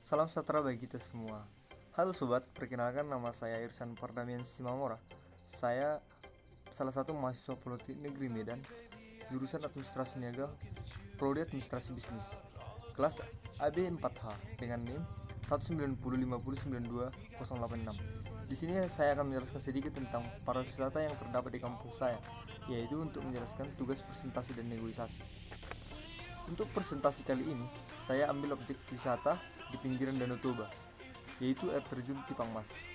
Salam sejahtera bagi kita semua. Halo sobat, perkenalkan nama saya Irsan Pardamian Simamora. Saya salah satu mahasiswa Politeknik Negeri Medan, jurusan Administrasi Niaga, Prodi Administrasi Bisnis, kelas AB4H dengan NIM 19050920086. Di sini saya akan menjelaskan sedikit tentang pariwisata yang terdapat di kampus saya, yaitu untuk menjelaskan tugas presentasi dan negosiasi. Untuk presentasi kali ini, saya ambil objek wisata di pinggiran Danau Toba, yaitu air terjun Tipang Mas.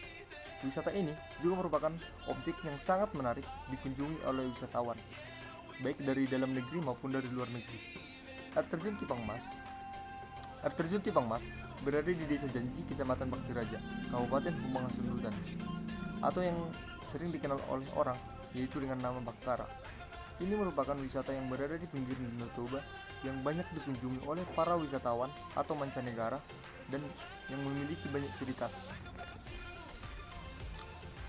Wisata ini juga merupakan objek yang sangat menarik dikunjungi oleh wisatawan, baik dari dalam negeri maupun dari luar negeri. Air terjun Tipang Mas Air terjun Tipang Mas berada di Desa Janji, Kecamatan Bakti Raja, Kabupaten Humbang Hasundutan, atau yang sering dikenal oleh orang yaitu dengan nama Baktara. Ini merupakan wisata yang berada di pinggir Danau Toba yang banyak dikunjungi oleh para wisatawan atau mancanegara dan yang memiliki banyak ciri khas.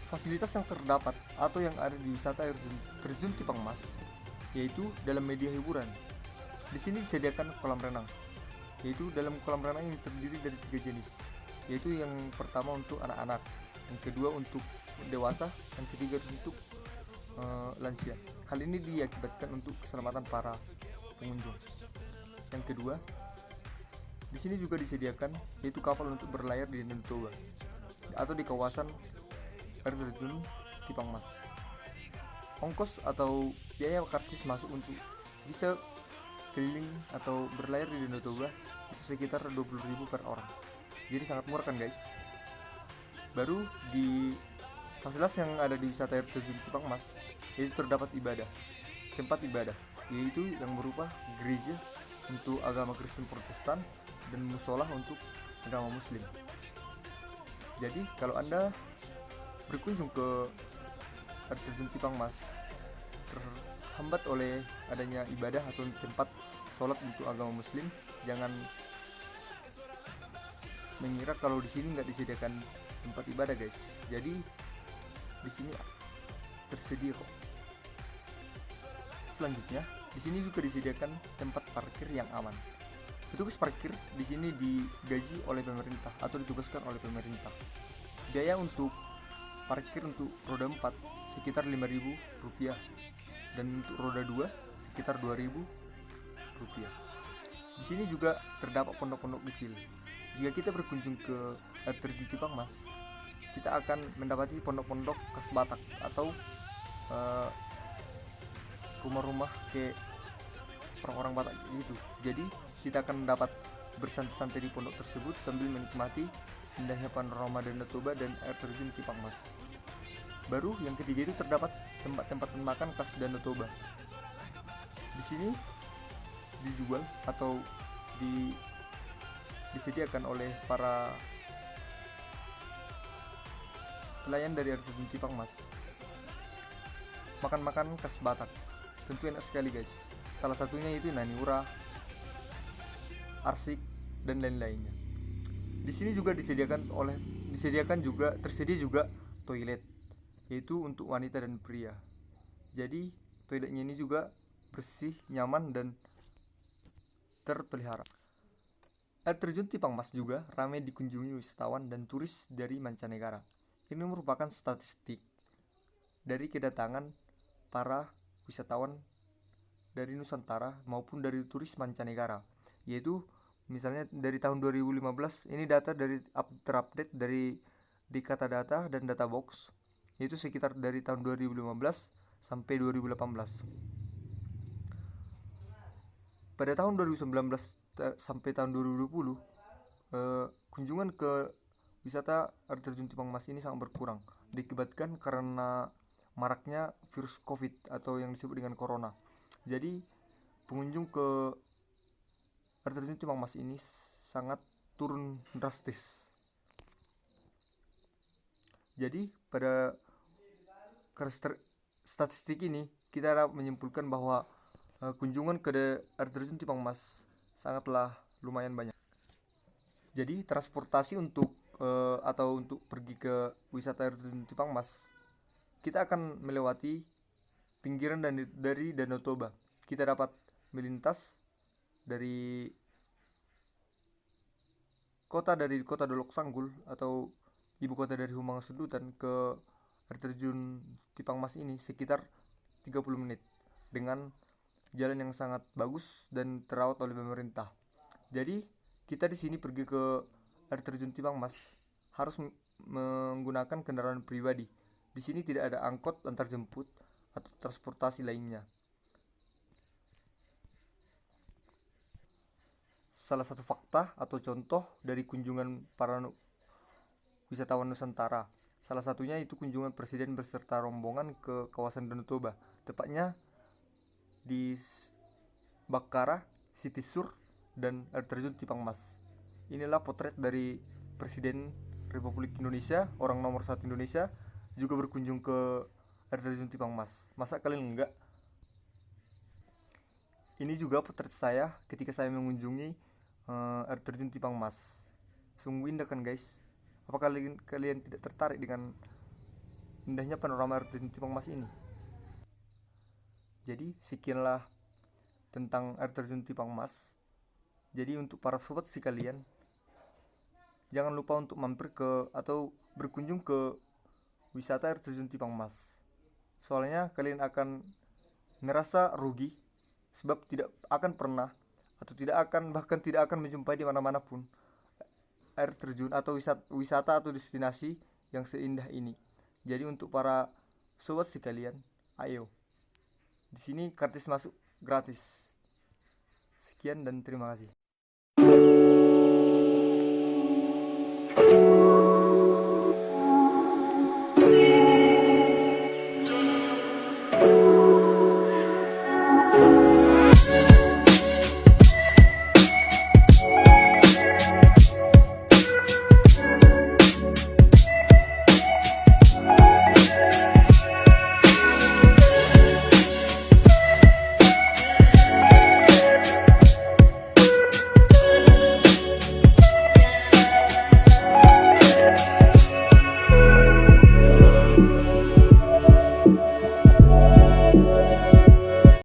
Fasilitas yang terdapat atau yang ada di wisata air terjun Tipang Mas yaitu dalam media hiburan. Di sini disediakan kolam renang, yaitu dalam kolam renang ini terdiri dari 3 jenis, yaitu yang pertama untuk anak-anak, yang kedua untuk dewasa, yang ketiga untuk lansia. Hal ini diakibatkan untuk keselamatan para pengunjung. Yang kedua, di sini juga disediakan yaitu kapal untuk berlayar di Danau Toba atau di kawasan air terjun Tipang Mas. Ongkos atau biaya karcis masuk untuk bisa keliling atau berlayar di Danau Toba itu sekitar 20.000 per orang. Jadi sangat murah kan guys. Baru di fasilitas yang ada di wisata air terjun Tipang Mas itu terdapat tempat ibadah, yaitu yang berupa gereja untuk agama Kristen Protestan dan musola untuk agama Muslim. Jadi kalau Anda berkunjung ke air terjun Tipang Mas terhambat oleh adanya ibadah atau tempat sholat untuk agama Muslim, jangan mengira kalau di sini nggak disediakan tempat ibadah guys. Jadi di sini tersedia kok. Selanjutnya, di sini juga disediakan tempat parkir yang aman. Petugas parkir di sini digaji oleh pemerintah atau ditugaskan oleh pemerintah. Biaya untuk parkir untuk roda 4 sekitar Rp5.000 dan untuk roda 2 sekitar Rp2.000. Di sini juga terdapat pondok-pondok kecil. Jika kita berkunjung ke air terjun Tipang Mas, kita akan mendapati pondok-pondok khas Batak atau rumah-rumah kayak orang-orang Batak gitu. Jadi kita akan dapat bersantai-santai di pondok tersebut sambil menikmati indahnya panorama Danau Toba dan air terjun Tipang Mas. Baru yang ketiga itu terdapat tempat-tempat makan khas Danau Toba. Di sini dijual atau disediakan oleh para pelayan dari air terjun Tipang Mas makan-makan khas Batak. Tentu enak sekali guys. Salah satunya itu nani ura, arsik dan lain-lainnya. Di sini juga tersedia juga toilet, yaitu untuk wanita dan pria. Jadi toiletnya ini juga bersih, nyaman dan terpelihara. Air terjun Tipang Mas juga ramai dikunjungi wisatawan dan turis dari mancanegara. Ini merupakan statistik dari kedatangan para wisatawan dari Nusantara maupun dari turis mancanegara, yaitu misalnya dari tahun 2015 ini data terupdate dari Dikata Data dan Data Box, yaitu sekitar dari tahun 2015 sampai 2018. Pada tahun 2019 sampai tahun 2020 kunjungan ke wisata air terjun Tipang Mas ini sangat berkurang, diakibatkan karena maraknya virus COVID atau yang disebut dengan corona. Jadi pengunjung ke air terjun Tipang Mas ini sangat turun drastis. Jadi pada statistik ini kita dapat menyimpulkan bahwa kunjungan ke air terjun Tipang Mas sangatlah lumayan banyak. Jadi transportasi untuk pergi ke wisata air terjun Tipang Mas, kita akan melewati pinggiran dari Danau Toba. Kita dapat melintas dari kota Dolok Sanggul atau ibu kota dari Humang Sudutan ke air terjun Tipang Mas ini sekitar 30 menit dengan jalan yang sangat bagus dan terawat oleh pemerintah. Jadi kita di sini pergi ke air terjun Tipang Mas harus menggunakan kendaraan pribadi. Di sini tidak ada angkot antar jemput atau transportasi lainnya. Salah satu fakta atau contoh dari kunjungan para wisatawan Nusantara, salah satunya itu kunjungan presiden beserta rombongan ke kawasan Danau Toba, tepatnya di Bakara, Siti Sur, dan air terjun Tipang Mas. Inilah potret dari Presiden Republik Indonesia, orang nomor 1 Indonesia, juga berkunjung ke air terjun Tipang Mas. Masa kalian enggak? Ini juga potret saya ketika saya mengunjungi air terjun Tipang Mas. Sungguh indah kan guys? Apa kalian tidak tertarik dengan indahnya panorama air terjun Tipang Mas ini? Jadi sekianlah tentang air terjun Tipang Mas. Jadi untuk para sobat sekalian, jangan lupa untuk mampir ke atau berkunjung ke wisata air terjun Tipang Mas. Soalnya kalian akan merasa rugi sebab tidak akan pernah atau bahkan tidak akan menjumpai di mana-mana pun air terjun atau wisata atau destinasi yang seindah ini. Jadi untuk para sobat sekalian, ayo. Di sini kartis masuk gratis. Sekian dan terima kasih.